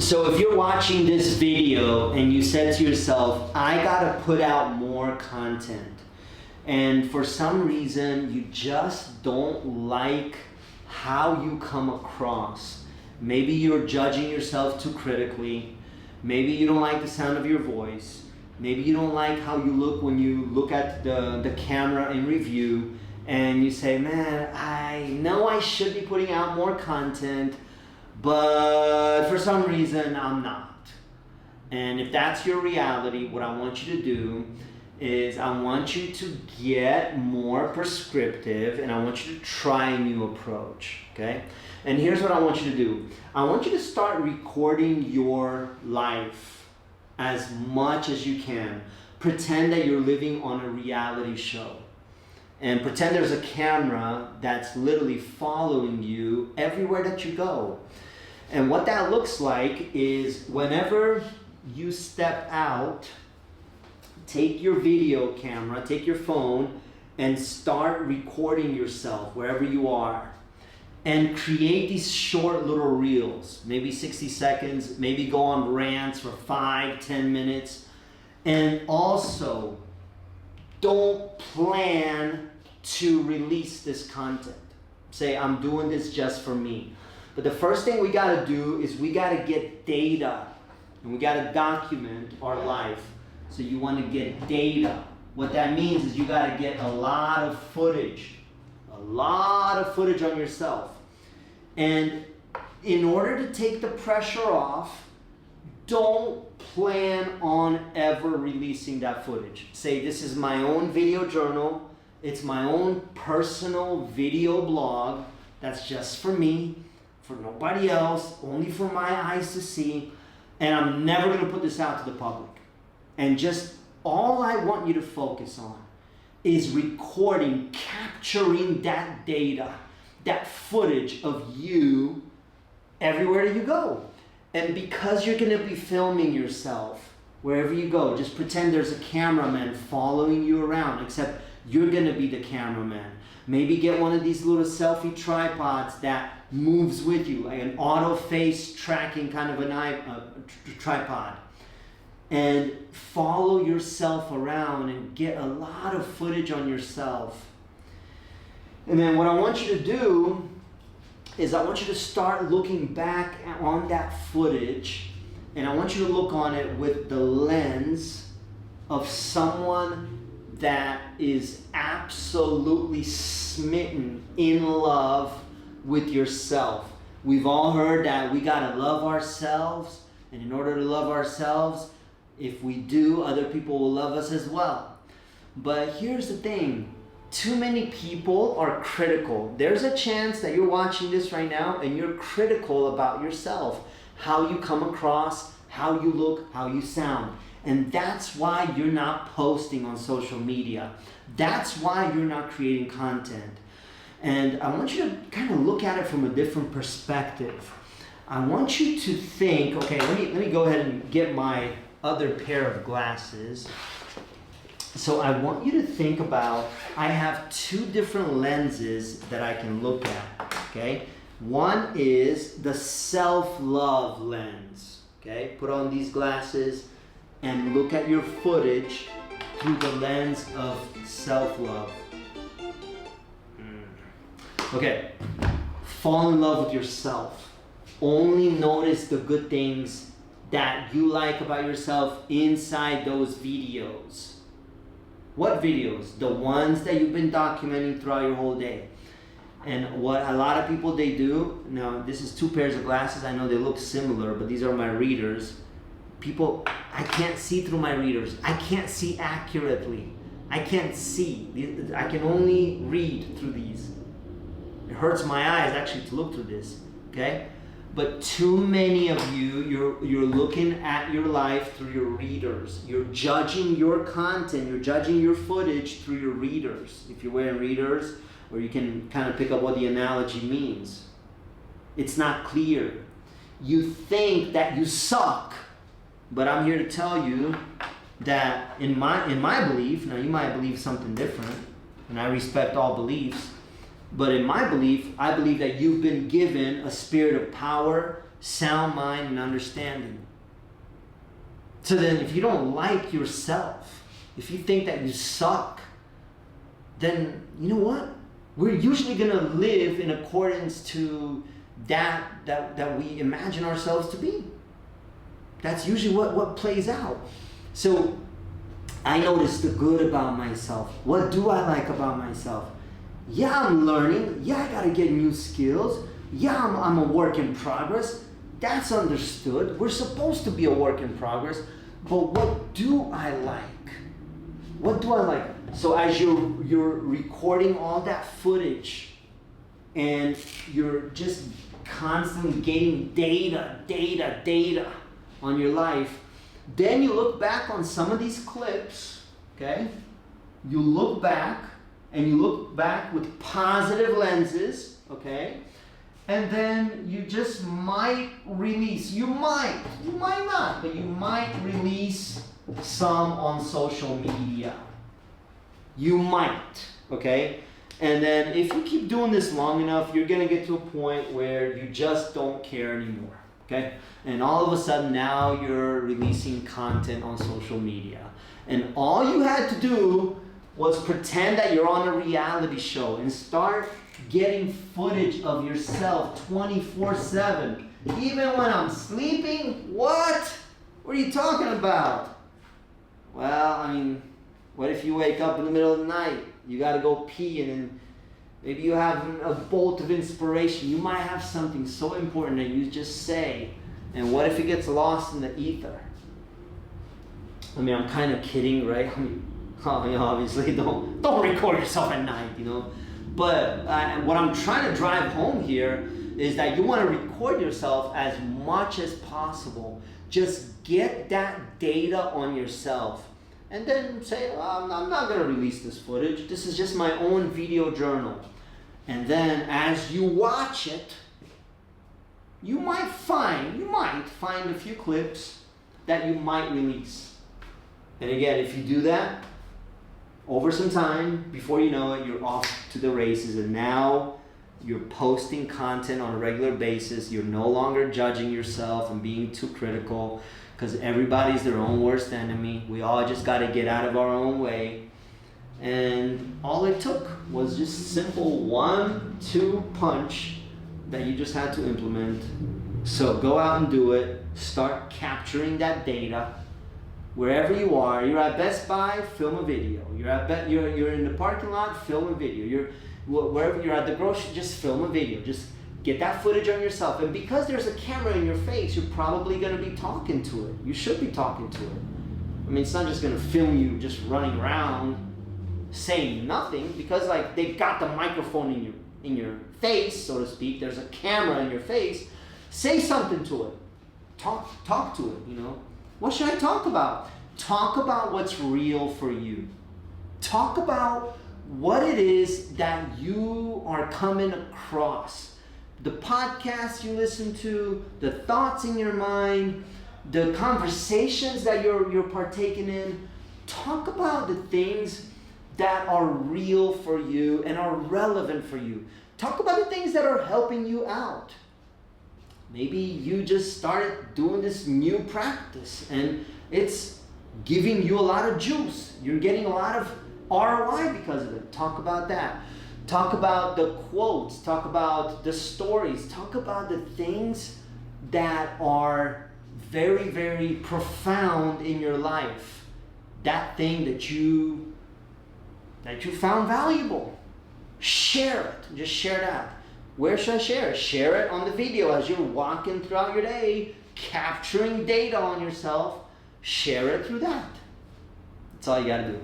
So if you're watching this video and you said to yourself, I gotta put out more content, and for some reason you just don't like how you come across. Maybe you're judging yourself too critically. Maybe you don't like the sound of your voice. Maybe you don't like how you look when you look at the camera in review, and you say, man, I know I should be putting out more content, but for some reason I'm not. And if that's your reality, what I want you to do is I want you to get more prescriptive, and I want you to try a new approach, okay? And here's what I want you to do. I want you to start recording your life as much as you can. Pretend that you're living on a reality show. And pretend there's a camera that's literally following you everywhere that you go. And what that looks like is whenever you step out, take your video camera, take your phone, and start recording yourself wherever you are. And create these short little reels, maybe 60 seconds, maybe go on rants for 5-10 minutes. And also, don't plan to release this content. Say, I'm doing this just for me. But the first thing we gotta do is we gotta get data, and we gotta document our life. So you wanna get data. What that means is you gotta get a lot of footage on yourself. And in order to take the pressure off, don't plan on ever releasing that footage. Say, this is my own video journal. It's my own personal video blog that's just for me, for nobody else, only for my eyes to see. And I'm never gonna put this out to the public. And just all I want you to focus on is recording, capturing that data, that footage of you everywhere that you go. And because you're gonna be filming yourself wherever you go, just pretend there's a cameraman following you around, except you're gonna be the cameraman. Maybe get one of these little selfie tripods that moves with you, like an auto face tracking kind of tripod. And follow yourself around and get a lot of footage on yourself. And then what I want you to do is I want you to start looking back on that footage, and I want you to look on it with the lens of someone that is absolutely smitten in love with yourself. We've all heard that we gotta love ourselves, and in order to love ourselves, if we do, other people will love us as well. But here's the thing, too many people are critical. There's a chance that you're watching this right now and you're critical about yourself, how you come across, how you look, how you sound. And that's why you're not posting on social media. That's why you're not creating content. And I want you to kind of look at it from a different perspective. I want you to think, okay, let me go ahead and get my other pair of glasses. So I want you to think about, I have two different lenses that I can look at, okay? One is the self-love lens, okay? Put on these glasses and look at your footage through the lens of self-love. Okay, fall in love with yourself. Only notice the good things that you like about yourself inside those videos. What videos? The ones that you've been documenting throughout your whole day. And what a lot of people, they do, now this is two pairs of glasses, I know they look similar, but these are my readers. People, I can't see through my readers. I can't see accurately. I can't see. I can only read through these. It hurts my eyes actually to look through this, okay? But too many of you, you're looking at your life through your readers. You're judging your content, you're judging your footage through your readers. If you're wearing readers, or you can kind of pick up what the analogy means. It's not clear. You think that you suck, but I'm here to tell you that in my belief, now you might believe something different, and I respect all beliefs, but in my belief, I believe that you've been given a spirit of power, sound mind, and understanding. So then if you don't like yourself, if you think that you suck, then you know what? We're usually going to live in accordance to that we imagine ourselves to be. That's usually what plays out. So I notice the good about myself. What do I like about myself? Yeah, I'm learning. Yeah, I got to get new skills. Yeah, I'm a work in progress. That's understood. We're supposed to be a work in progress. But what do I like? What do I like? So as you're recording all that footage and you're just constantly getting data on your life, then you look back on some of these clips, okay? You look back and you look back with positive lenses, okay? And then you just might release, you might not, but you might release some on social media. You might, okay? And then if you keep doing this long enough, you're gonna get to a point where you just don't care anymore, okay? And all of a sudden now you're releasing content on social media. And all you had to do was pretend that you're on a reality show and start getting footage of yourself 24/7. Even when I'm sleeping? What? What are you talking about? Well, I mean, what if you wake up in the middle of the night? You gotta go pee and then maybe you have a bolt of inspiration. You might have something so important that you just say. And what if it gets lost in the ether? I mean, I'm kind of kidding, right? I mean, obviously don't record yourself at night, you know. But what I'm trying to drive home here is that you want to record yourself as much as possible. Just get that data on yourself. And then say, I'm not going to release this footage. This is just my own video journal. And then as you watch it, you might find a few clips that you might release. And again, if you do that, over some time, before you know it, you're off to the races, and now you're posting content on a regular basis. You're no longer judging yourself and being too critical, because everybody's their own worst enemy. We all just got to get out of our own way. And all it took was just simple 1-2 punch that you just had to implement. So go out and do it. Start capturing that data. Wherever you are, you're at Best Buy, film a video. You're in the parking lot, film a video. Wherever you're at the grocery, just film a video. Just get that footage on yourself. And because there's a camera in your face, you're probably going to be talking to it. You should be talking to it. I mean, it's not just going to film you just running around saying nothing, because like they got the microphone in your face, so to speak. There's a camera in your face. Say something to it. Talk to it, you know. What should I talk about? Talk about what's real for you. Talk about what it is that you are coming across. The podcasts you listen to, the thoughts in your mind, the conversations that you're partaking in. Talk about the things that are real for you and are relevant for you. Talk about the things that are helping you out. Maybe you just started doing this new practice and it's giving you a lot of juice. You're getting a lot of ROI because of it. Talk about that. Talk about the quotes. Talk about the stories. Talk about the things that are very, very profound in your life. That thing that you found valuable. Share it. Just share that. Where should I share it? Share it on the video as you're walking throughout your day, capturing data on yourself. Share it through that. That's all you got to do.